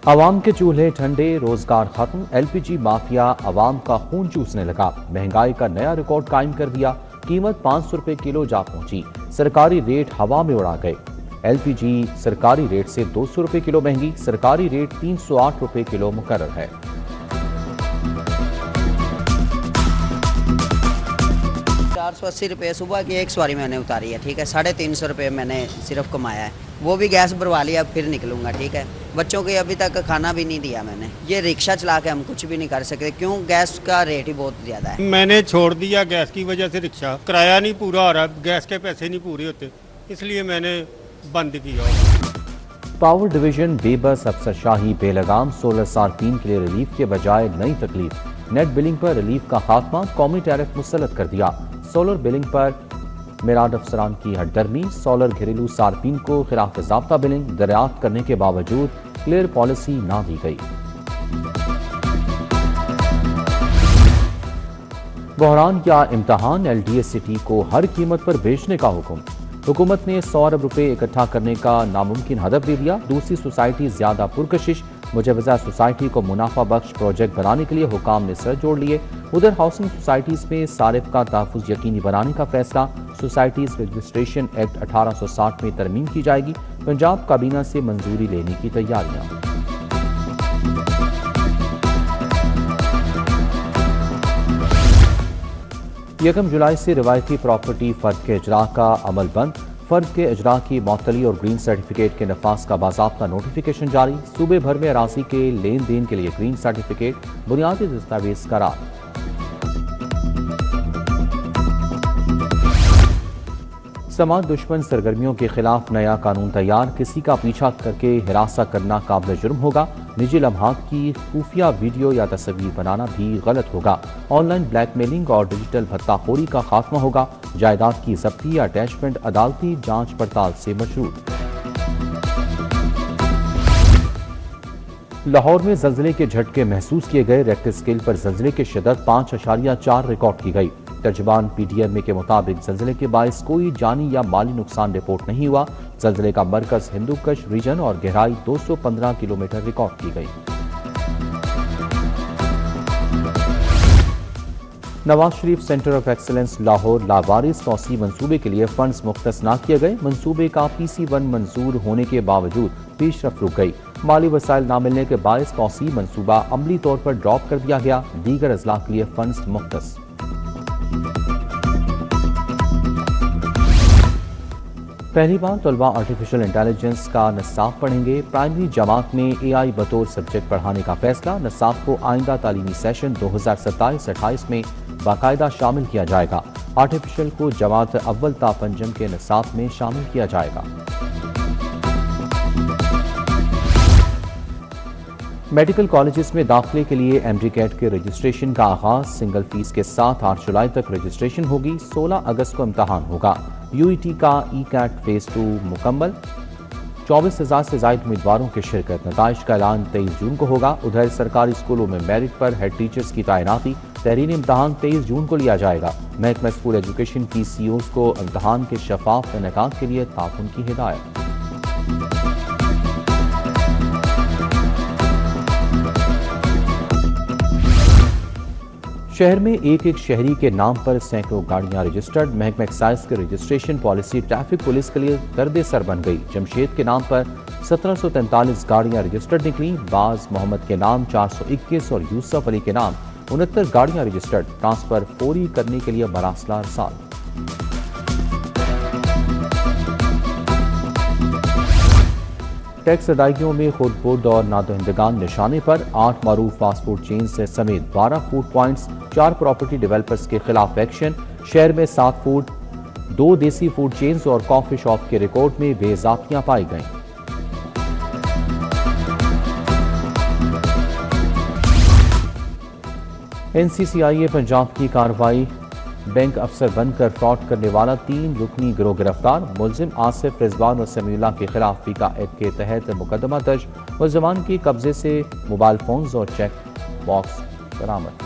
عوام کے چولہے ٹھنڈے، روزگار ختم، LPG مافیا عوام کا خون چوسنے لگا، مہنگائی کا نیا ریکارڈ قائم کر دیا، قیمت 500 روپے کلو جا پہنچی، سرکاری ریٹ ہوا میں اڑا گئے۔ LPG سرکاری ریٹ سے 200 روپے کلو مہنگی، سرکاری ریٹ 308 روپے کلو مقرر ہے۔ 480 روپے صبح کی ایک سواری میں نے اتاری ہے، ٹھیک ہے، 350 روپے میں نے صرف کمایا ہے، وہ بھی گیس بھروا لیا، پھر نکلوں گا، ٹھیک ہے۔ بچوں کو ابھی تک کھانا بھی نہیں دیا میں نے، یہ رکشہ چلا کے ہم کچھ بھی نہیں کر سکتے، کیوں؟ گیس کا ریٹ ہی بہت زیادہ ہے۔ میں نے چھوڑ دیا گیس کی وجہ سے رکشہ، کرایہ نہیں پورا ہو رہا، گیس کے پیسے نہیں پورے ہوتے، اس لیے میں نے بند کیا۔ پاور ڈویژن بے بس افسر شاہی بے لگام، سولر صارفین کے لیے ریلیف کے بجائے نئی تکلیف، نیٹ بلنگ پر ریلیف کا خاتمہ، قومی ٹیرف مسلط کر دیا، سولر بلنگ پر میراڈ افسران کی ہٹ درمی، سولر گھریلو صارفین کو خلاف ضابطہ بلنگ دریافت کرنے کے باوجود کلیئر پالیسی نہ دی گئی۔ بحران یا امتحان، LDA سٹی کو ہر قیمت پر بیچنے کا حکم، حکومت نے 100 ارب روپے اکٹھا کرنے کا ناممکن ہدف دے دیا، دوسری سوسائٹی زیادہ پرکشش، مجوزہ سوسائٹی کو منافع بخش پروجیکٹ بنانے کے لیے حکام نے سر جوڑ لیے۔ ادھر ہاؤسنگ سوسائٹیز میں صارف کا تحفظ یقینی بنانے کا فیصلہ، سوسائٹیز رجسٹریشن ایکٹ 1860 میں ترمیم کی جائے گی، پنجاب کابینہ سے منظوری لینے کی تیاریاں۔ 1 جولائی سے روایتی پراپرٹی فرد کے اجراء کا عمل بند، فرد کے اجراء کی معطلی اور گرین سرٹیفکیٹ کے نفاذ کا باضابطہ نوٹیفیکیشن جاری، صوبے بھر میں اراضی کے لین دین کے لیے گرین سرٹیفکیٹ بنیادی دستاویز قرار۔ سماج دشمن سرگرمیوں کے خلاف نیا قانون تیار، کسی کا پیچھا کر کے ہراساں کرنا قابل جرم ہوگا، نجی لمحات کی خفیہ ویڈیو یا تصویر بنانا بھی غلط ہوگا، آن لائن بلیک میلنگ اور ڈیجیٹل بھتہ خوری کا خاتمہ ہوگا، جائیداد کی ضبطی یا اٹیچمنٹ عدالتی جانچ پڑتال سے مشروع۔ لاہور میں زلزلے کے جھٹکے محسوس کیے گئے، ریکٹر اسکیل پر زلزلے کی شدت 5.4 ریکارڈ کی گئی، ترجمان PDM کے مطابق زلزلے کے باعث کوئی جانی یا مالی نقصان رپورٹ نہیں ہوا، زلزلے کا مرکز ہندو کش ریجن اور گہرائی 215 کلومیٹر ریکارڈ کی گئی۔ Nawaz Sharif centre of excellence Lahore لاوارث توسیع منصوبے کے لیے فنڈز مختص نہ کیے گئے، منصوبے کا PC1 منظور ہونے کے باوجود پیش رفت رک گئی، مالی وسائل نہ ملنے کے باعث توسیع منصوبہ عملی طور پر ڈراپ کر دیا گیا، دیگر اضلاع کے لیے فنڈز مختص۔ پہلی بار طلباء آرٹیفیشل انٹیلیجنس کا نصاب پڑھیں گے، پرائمری جماعت میں AI بطور سبجیکٹ پڑھانے کا فیصلہ، نصاب کو آئندہ تعلیمی سیشن 2027-28 میں باقاعدہ شامل کیا جائے گا، آرٹیفیشل کو جماعت اول تا پنجم کے نصاب میں شامل کیا جائے گا۔ میڈیکل کالجز میں داخلے کے لیے MD-CAT کے رجسٹریشن کا آغاز، سنگل فیس کے ساتھ 8 جولائی تک رجسٹریشن ہوگی، 16 اگست کو امتحان ہوگا، UET کا E-CAT فیز 2 مکمل، 24,000 سے زائد امیدواروں کی شرکت، نتائج کا اعلان 23 جون کو ہوگا۔ ادھر سرکاری اسکولوں میں میرٹ پر ہیڈ ٹیچرز کی تعیناتی، تحریری امتحان 23 جون کو لیا جائے گا، محکمہ اسکول ایجوکیشن کی CEOs کو امتحان کے شفاف انعقاد کے لیے تعاون کی ہدایت۔ شہر میں ایک شہری کے نام پر سینکڑوں گاڑیاں رجسٹرڈ، محکمہ ایکسائز کی رجسٹریشن پالیسی ٹریفک پولیس کے لیے درد سر بن گئی، جمشید کے نام پر 1743 گاڑیاں رجسٹرڈ نکلیں، باز محمد کے نام 421 اور یوسف علی کے نام 69 گاڑیاں رجسٹرڈ، ٹرانسفر فوری کرنے کے لیے مراسلہ ارسال۔ ٹیکس ادائیگیوں میں خود برد اور نادہندگان نشانے پر، 8 معروف فاسٹ فوڈ چینز سمیت 12 فوڈ پوائنٹس، 4 پراپرٹی ڈیولپرز کے خلاف ایکشن، شہر میں 7 فوڈ، 2 دیسی فوڈ چینز اور کافی شاپ کے ریکارڈ میں بے ضابطیاں پائی گئیں۔ NCCIA پنجاب کی کارروائی، بینک افسر بن کر فراڈ کرنے والا 3 رکنی گروہ گرفتار، ملزم آصف، رضوان اور سمیع اللہ کے خلاف فیکا ایکٹ کے تحت مقدمہ درج، ملزمان کے قبضے سے موبائل فونز اور چیک باکس برآمد۔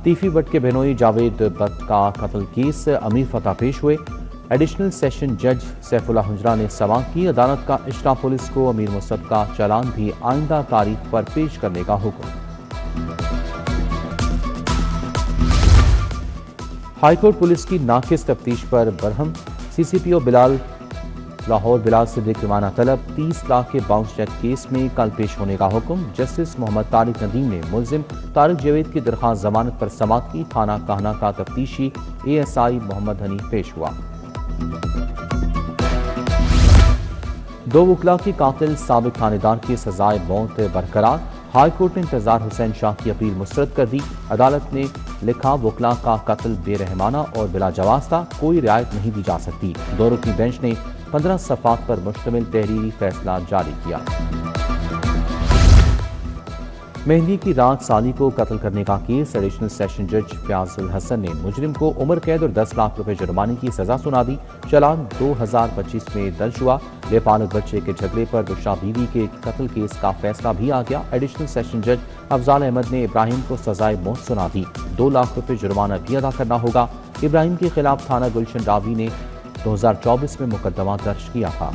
تیفی بٹ کے بہنوئی جاوید بٹ کا قتل کیس، امیر فتح پیش ہوئے، ایڈیشنل سیشن جج سیف اللہ ہنجرا نے سماعت کی. عدالت کا اشرا پولیس کو امیر مصعب کا چالان بھی آئندہ تاریخ پر پیش کرنے کا حکم. ہائی کورٹ پولیس کی ناقص تفتیش پر برہم. سی سی پی او بلال لاہور بلال صدیق ریمانہ طلب. 30 لاکھ کے باؤنس چیک کیس میں کل پیش ہونے کا حکم. جسٹس محمد طارق ندیم نے ملزم طارق جاوید کی درخواست ضمانت پر سماعت کی. تھانہ کاہنہ کا تفتیشی اے ایس آئی محمد حنیف پیش ہوا. 2 وکلاء کی قاتل سابق تھانے دار کی سزائے موت برقرار. ہائی کورٹ نے انتظار حسین شاہ کی اپیل مسترد کر دی. عدالت نے لکھا وکلاء کا قتل بے رحمانہ اور بلا جواز تھا, کوئی رعایت نہیں دی جا سکتی. 2 رکنی بینچ نے 15 صفحات پر مشتمل تحریری فیصلہ جاری کیا. مہندی کی رات سالی کو قتل کرنے کا کیس. ایڈیشنل سیشن جج فیاض الحسن نے مجرم کو عمر قید اور 10 لاکھ روپے جرمانے کی سزا سنا دی. چلان 2025 میں درج ہوا. بے پالک بچے کے جھگڑے پر بشرا بیوی کے قتل کیس کا فیصلہ بھی آ گیا. ایڈیشنل سیشن جج افضال احمد نے ابراہیم کو سزائے موت سنا دی. 2 لاکھ روپے جرمانہ بھی ادا کرنا ہوگا. ابراہیم کے خلاف تھانہ گلشن راوی نے 2024 میں مقدمہ درج کیا تھا.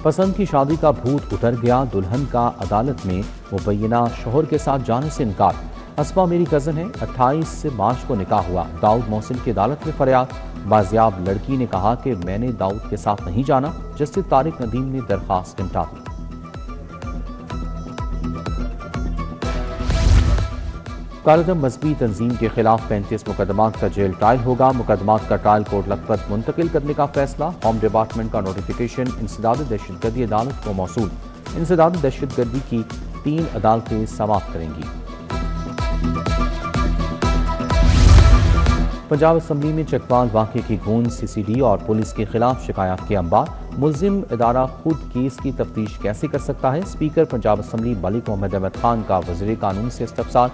پسند کی شادی کا بھوت اتر گیا. دلہن کا عدالت میں مبینہ شوہر کے ساتھ جانے سے انکار. اسما میری کزن ہے, 28 مارچ کو نکاح ہوا. داؤد محسن کی عدالت میں فریاد. بازیاب لڑکی نے کہا کہ میں نے داؤد کے ساتھ نہیں جانا. جسٹس طارق ندیم نے درخواست نمٹا دی. کالعدم مذہبی تنظیم کے خلاف 35 مقدمات کا جیل ٹرائل ہوگا. مقدمات کا ٹرائل کورٹ لکھپت منتقل کرنے کا فیصلہ. ہوم ڈپارٹمنٹ کا نوٹیفیکیشن انسداد دہشت گردی عدالت کو موصول. انسداد دہشت گردی کی 3 عدالتیں سماعت کریں گی. پنجاب اسمبلی میں چکوال واقعے کی گونج. سی سی ڈی اور پولیس کے خلاف شکایات کے انبار. ملزم ادارہ خود کیس کی تفتیش کیسے کر سکتا ہے؟ اسپیکر پنجاب اسمبلی ملک محمد احمد خان کا وزیر قانون سے استفسار.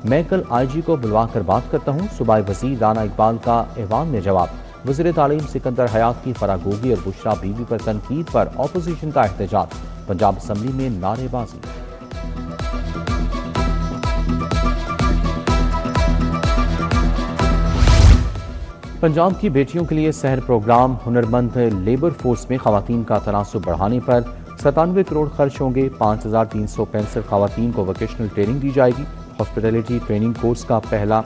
میں کل آئی جی کو بلوا کر بات کرتا ہوں. صوبائی وزیر رانا اقبال کا ایوان میں جواب. وزیر تعلیم سکندر حیات کی فراگوگی اور بشرا بیوی پر تنقید پر اپوزیشن کا احتجاج. پنجاب اسمبلی میں نعرے بازی. پنجاب کی بیٹیوں کے لیے سحر پروگرام. ہنرمند لیبر فورس میں خواتین کا تناسب بڑھانے پر 97 کروڑ خرچ ہوں گے. 5365 خواتین کو ووکیشنل ٹریننگ دی جائے گی. ہاسپٹیلٹی ٹریننگ کورس کا پہلا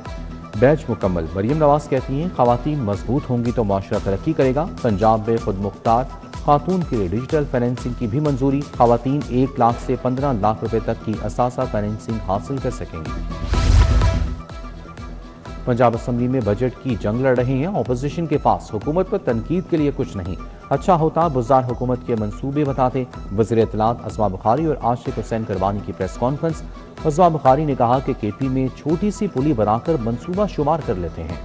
بیچ مکمل. مریم نواز کہتی ہیں خواتین مضبوط ہوں گی تو معاشرہ ترقی کرے گا. پنجاب میں خود مختار خاتون کے لیے ڈیجیٹل فائنینسنگ کی بھی منظوری. خواتین 1 لاکھ سے 15 لاکھ روپے تک کی اثاثہ فائنینسنگ حاصل کر سکیں گی. پنجاب اسمبلی میں بجٹ کی جنگ لڑ رہے ہیں اپوزیشن کے پاس. حکومت پر تنقید کے لیے کچھ نہیں. اچھا ہوتا بزدار حکومت کے منصوبے بتاتے. وزیر اطلاعات اسما بخاری اور عاشق حسین کروانی کی پریس کانفرنس. اسما بخاری نے کہا کہ کے پی میں چھوٹی سی پلی بنا کر منصوبہ شمار کر لیتے ہیں.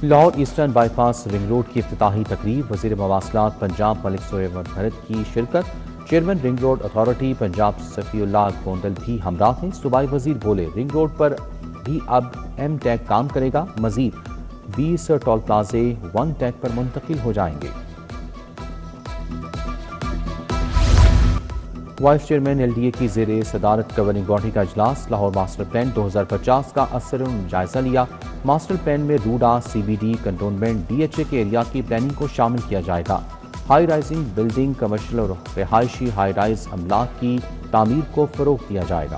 Lahore eastern by pass ring road کی افتتاحی تقریب. وزیر مواصلات پنجاب ملک سہیل بھرت کی شرکت. Chairman ring road authority Punjab Safi Ullah Gondal بھی ہمراہ ہیں. صوبائی وزیر بولے رنگ روڈ پر بھی اب ایم ٹیک کام کرے گا. مزید 20 ٹول پلازے 1 ٹیک پر منتقل ہو جائیں گے. Vice chairman L D A کی زیر صدارت گورننگ باڈی کا اجلاس. لاہور ماسٹر پلان 2050 کا اثر جائزہ لیا. ماسٹر پلان میں RUDA C B D cantonment D H A کے ایریا کی پلاننگ کو شامل کیا جائے گا. ہائی رائزنگ بلڈنگ کمرشل اور رہائشی ہائی رائز املاک کی تعمیر کو فروغ دیا جائے گا.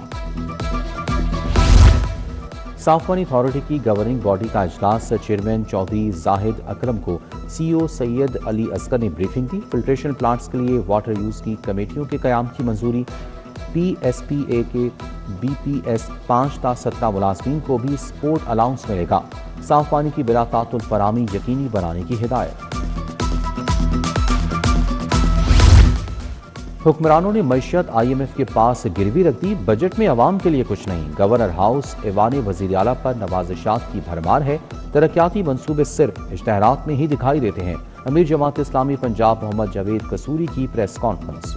صاف پانی اتھارٹی کی گورننگ باڈی کا اجلاس. چیئرمین چودھری زاہد اکرم کو سی او سید علی اصغر نے بریفنگ دی. فلٹریشن پلانٹس کے لیے واٹر یوز کی کمیٹیوں کے قیام کی منظوری. پی ایس پی اے کے بی پی ایس 5 تا 17 ملازمین کو بھی سپورٹ الاؤنس ملے گا. صاف پانی کی بلا تعطل فراہمی یقینی بنانے کی ہدایت. حکمرانوں نے معیشت آئی ایم ایف کے پاس گروی رکھ دی. بجٹ میں عوام کے لیے کچھ نہیں. گورنر ہاؤس ایوان وزیر اعلیٰ پر نوازشات کی بھرمار ہے. ترقیاتی منصوبے صرف اشتہارات میں ہی دکھائی دیتے ہیں. امیر جماعت اسلامی پنجاب محمد جاوید قصوری کی پریس کانفرنس.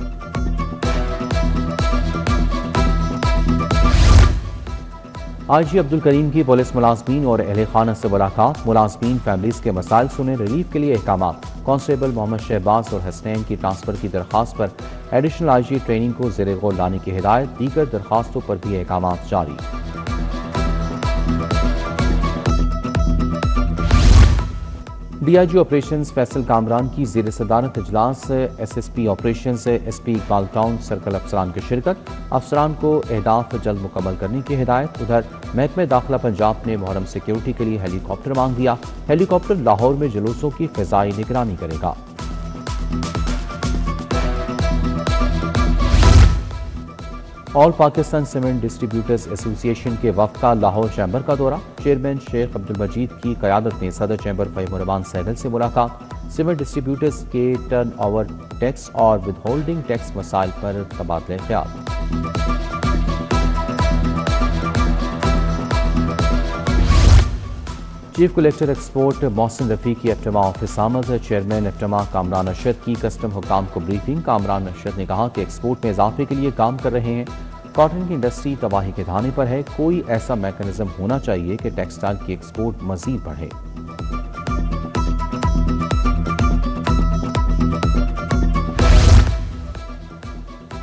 IG عبد الکریم کی پولیس ملازمین اور اہل خانہ سے ملاقات، ملازمین فیملیز کے مسائل سنے، ریلیف کے لیے احکامات۔ کانسٹیبل محمد شہباز اور حسنین کی ٹرانسفر کی درخواست پر ایڈیشنل IG ٹریننگ کو زیر غور لانے کی ہدایت، دیگر درخواستوں پر بھی احکامات جاری۔ DIG آپریشنز فیصل کامران کی زیر صدارت اجلاس، SSP operations SP Iqbal town circle افسران کی شرکت، افسران کو اہداف جلد مکمل کرنے کی ہدایت۔ ادھر محکمہ داخلہ پنجاب نے محرم سیکیورٹی کے لیے ہیلی کاپٹر مانگ دیا، ہیلی کاپٹر لاہور میں جلوسوں کی فضائی نگرانی کرے گا۔ آل پاکستان سیمنٹ ڈسٹریبیوٹرز ایسوسی ایشن کے وفد کا لاہور چیمبر کا دورہ، چیئرمین شیخ عبدالمجید کی قیادت میں صدر چیمبر فہیم الرحمان سہگل سے ملاقات، سیمنٹ ڈسٹریبیوٹرز کے ٹرن اوور ٹیکس اور ود ہولڈنگ ٹیکس مسائل پر تبادلہ خیال۔ چیف کلیکٹر ایکسپورٹ محسن رفیع کی ایفٹما آفس آمد، چیئرمین ایفٹما کامران ارشد کی کسٹم حکام کو بریفنگ۔ کامران ارشد نے کہا کہ ایکسپورٹ میں اضافے کے لیے کام کر رہے ہیں، کاٹن کی انڈسٹری تباہی کے دہانے پر ہے، کوئی ایسا میکانزم ہونا چاہیے کہ ٹیکسٹائل کی ایکسپورٹ مزید بڑھے۔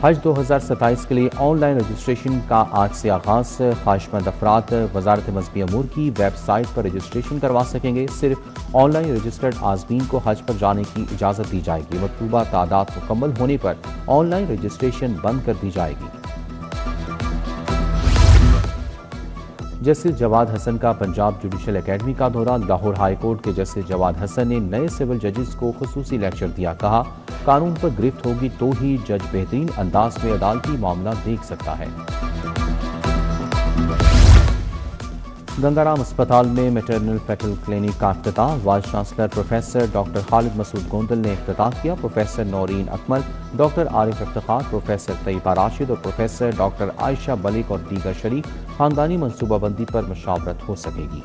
حج 2027 کے لیے آن لائن رجسٹریشن کا آج سے آغاز، خواہش مند افراد وزارت مذہبی امور کی ویب سائٹ پر رجسٹریشن کروا سکیں گے، صرف آن لائن رجسٹرڈ عازمین کو حج پر جانے کی اجازت دی جائے گی، مطلوبہ تعداد مکمل ہونے پر آن لائن رجسٹریشن بند کر دی جائے گی۔ جسٹس جواد حسن کا پنجاب جوڈیشل اکیڈمی کا دورہ، لاہور ہائی کورٹ کے جسٹس جواد حسن نے نئے سول ججز کو خصوصی لیکچر دیا، کہا قانون پر گرفت ہوگی تو ہی جج بہترین انداز میں عدالتی معاملہ دیکھ سکتا ہے۔ گنگارام اسپتال میں میٹرنل فیٹل کلینک کا افتتاح، وائس چانسلر پروفیسر ڈاکٹر خالد مسعود گوندل نے افتتاح کیا، پروفیسر نورین اکمل، ڈاکٹر عارف افتخار، پروفیسر طیبہ راشد اور پروفیسر ڈاکٹر عائشہ ملک اور دیگر شریک، خاندانی منصوبہ بندی پر مشاورت ہو سکے گی۔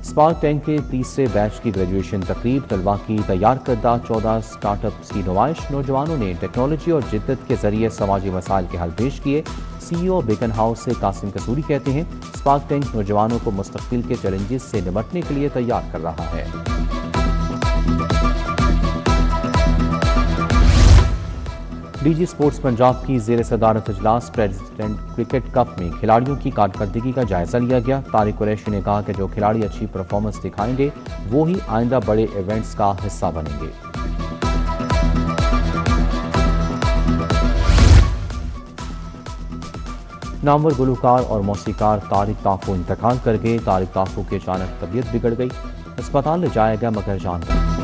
اسپارک ٹینک کے تیسرے بیچ کی گریجویشن تقریب، طلباء کی تیار کردہ 14 سٹارٹ اپس کی نمائش، نوجوانوں نے ٹیکنالوجی اور جدت کے ذریعے سماجی مسائل کے حل پیش کیے۔ CEO بیکن ہاؤس سے قاسم قصوری کہتے ہیں اسپارک ٹینک نوجوانوں کو مستقبل کے چیلنجز سے نمٹنے کے لیے تیار کر رہا ہے۔ DG اسپورٹس پنجاب کی زیر صدارت اجلاس، پریزیڈنٹ کرکٹ کپ میں کھلاڑیوں کی کارکردگی کا جائزہ لیا گیا، طارق قریشی نے کہا کہ جو کھلاڑی اچھی پرفارمنس دکھائیں گے وہی آئندہ بڑے ایونٹس کا حصہ بنیں گے۔ نامور گلوکار اور موسیقار طارق طاقو انتقال کر گئے، طارق طاقو کی اچانک طبیعت بگڑ گئی، اسپتال لے جایا گیا مگر جان گئی۔